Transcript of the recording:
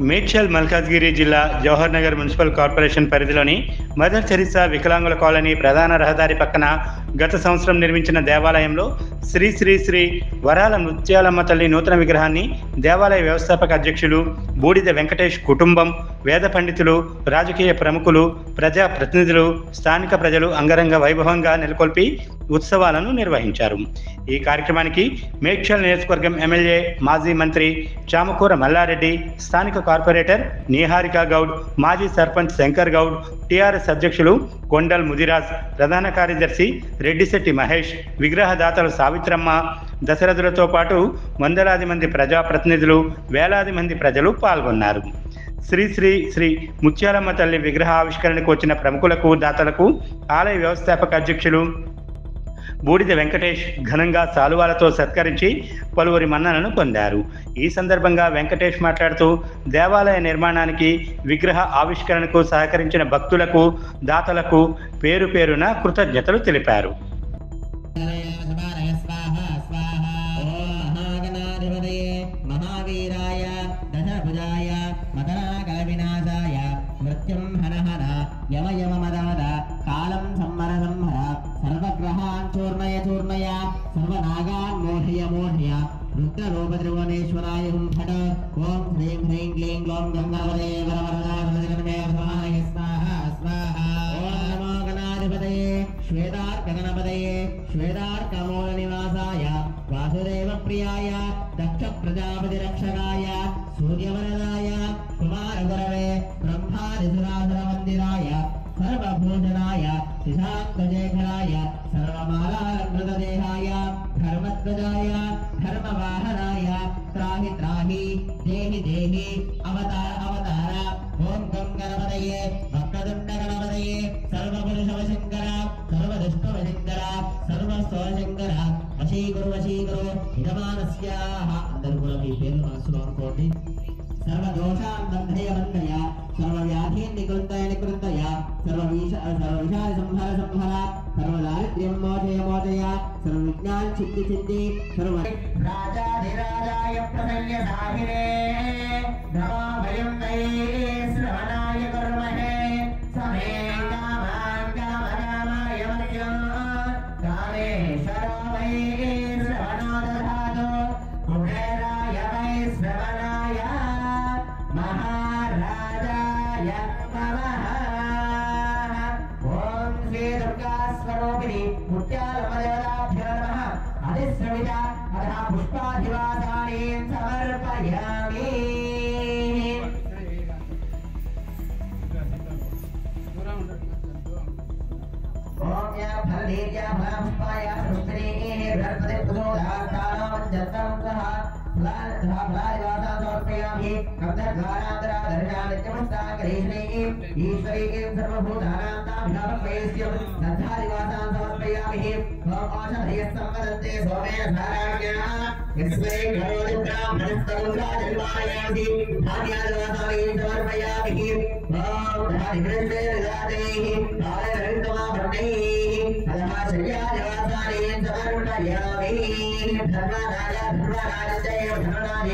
మేడ్చల్ మల్కాజ్గిరి జిల్లా Jawahar Nagar municipal corporation పరిధిలోని mother Teresa వికలాంగుల కాలనీ ప్రధాన రహదారి పక్కన గత సంవత్సరం నిర్మించిన దేవాలయంలో శ్రీ శ్రీ శ్రీ వరాల ముత్యాలమ్మ తల్లి నూతన విగ్రహాన్ని దేవాలయ వ్యవస్థాపక అధ్యక్షులు బూడిద వెంకటేష్ కుటుంబం, వేద పండితులు, రాజకీయ ప్రముఖులు, ప్రజా ప్రతినిధులు, స్థానిక ప్రజలు అంగరంగ వైభవంగా నెలకొల్పి ఉత్సవాలను నిర్వహించారు. ఈ కార్యక్రమానికి మేడ్చల్ నియోజకవర్గం ఎమ్మెల్యే, మాజీ మంత్రి చామకూర మల్లారెడ్డి, స్థానిక కార్పొరేటర్ నీహారిక గౌడ్, మాజీ సర్పంచ్ శంకర్ గౌడ్, టీఆర్ఎస్ అధ్యక్షులు కొండల్ ముదిరాజ్, ప్రధాన కార్యదర్శి రెడ్డిశెట్టి మహేష్, విగ్రహదాతలు సావిత్రమ్మ, దశరథులతో పాటు వందలాది మంది ప్రజాప్రతినిధులు, వేలాది మంది ప్రజలు పాల్గొన్నారు. శ్రీ శ్రీ శ్రీ ముత్యాలమ్మ తల్లి విగ్రహ ఆవిష్కరణకు వచ్చిన ప్రముఖులకు, దాతలకు ఆలయ వ్యవస్థాపక అధ్యక్షులు బూడిద వెంకటేష్ ఘనంగా శాలువాలతో సత్కరించి పలువురి మన్ననను పొందారు. ఈ సందర్భంగా వెంకటేష్ మాట్లాడుతూ దేవాలయ నిర్మాణానికి, విగ్రహ ఆవిష్కరణకు సహకరించిన భక్తులకు, దాతలకు పేరు పేరున కృతజ్ఞతలు తెలిపారు. కాలం సంహర సంహర సర్వగ్రహాన్ చూర్ణయ చూర్ణయ సర్వనాగాన్ మోహయ మోహయ రుద్రరూపత్రిభువనేశ్వరాయ హుం ఫట్ ఓం హ్రీం హ్రీం క్లీం గ్లౌం గంగావదే వరవరదాయ స్వాహా స్వాహా. ఓం నమో గణాధిపతయే శ్వేతార్కగణపతయే శ్వేతార్కమూల నివాసాయ వాసుదేవ ప్రియాయ దక్ష ప్రజాపతి రక్షకాయ సూర్యవరదాయ కుమారగురవే బ్రహ్మాదిసురాసుర మందిరాయ సర్వభూషణాయ శిశాంతజేఖరాయ సర్వమాలాలంకృతదేహాయ ధర్మధ్వజాయ ధర్మవాహనాయ త్రాహి త్రాహి దేహి దేహి అవతార అవతార. ఓం గం గణపతయే వక్రతుండ గణపతయే సర్వపురుషవశంకర సర్వదుష్టవశంకర సర్వస్వశంకర వశీగురు వశీగురు యజమానస్యాః. అందరూ కూడా మీ పేర్లు మనసులో అనుకోండి. సర్వదోషాన్ బంధయ బంధయ సర్వవ్యాధీన్ నికృంతయ నికృంతయ సర్వవిషాది సంహర సంహర సర్వదారిద్ర్యం మోచయ మోచయ సర్వవిజ్ఞాన్ చిత్తి చిత్తి సర్వ రాజాధిరాజాయ ప్రసన్న సాహిరే నమో భయం దయే శ్రవణాయ కర్మహే సమే కామాన్ కామరామాయ మధ్యం కామేశ్వరో వై శ్రవణో దధాతు కుబేరాయ వై శ్రవణాయ మహారాజాయ నమః. ఓం శ్రీ దుర్గా స్వరూపిణి ముత్యాలమ్మ దేవతాభ్యో నమః. అధిశ్రవిత అథ పుష్పాధివాసాని సమర్పయామి. ఓం యా ఫలదేవ్యా ఫలపుష్పాయ సృష్టిని బృహస్పతి ప్రచోదయాత్తానో మంజంతం సహ సమర్పయామి. కబ్ధద్వారాంతరా దర్శనాన్ని నిత్యమస్తాకరీష్ణై ఈశ్వరీ సర్వభూతానాం తాభినవపయస్యం దద్ధాదివాసాన్ సమర్పయామి. ఓం ఓషధయః సంవదంతే సోమేన ధారాజ్ఞా యస్మై కరోతి బ్రాహ్మణస్తముద్రాజన్మాయాసి ధాన్యాదివాసాని సమర్పయామి. ఓం ధానిగ్రస్తే విదాతైః ఆలయరితమాభరణైః అధః శయ్యాదివాసాని సమర్పయామి. ధర్మరాజ ధర్మరాజ జయ ధర్మరాజ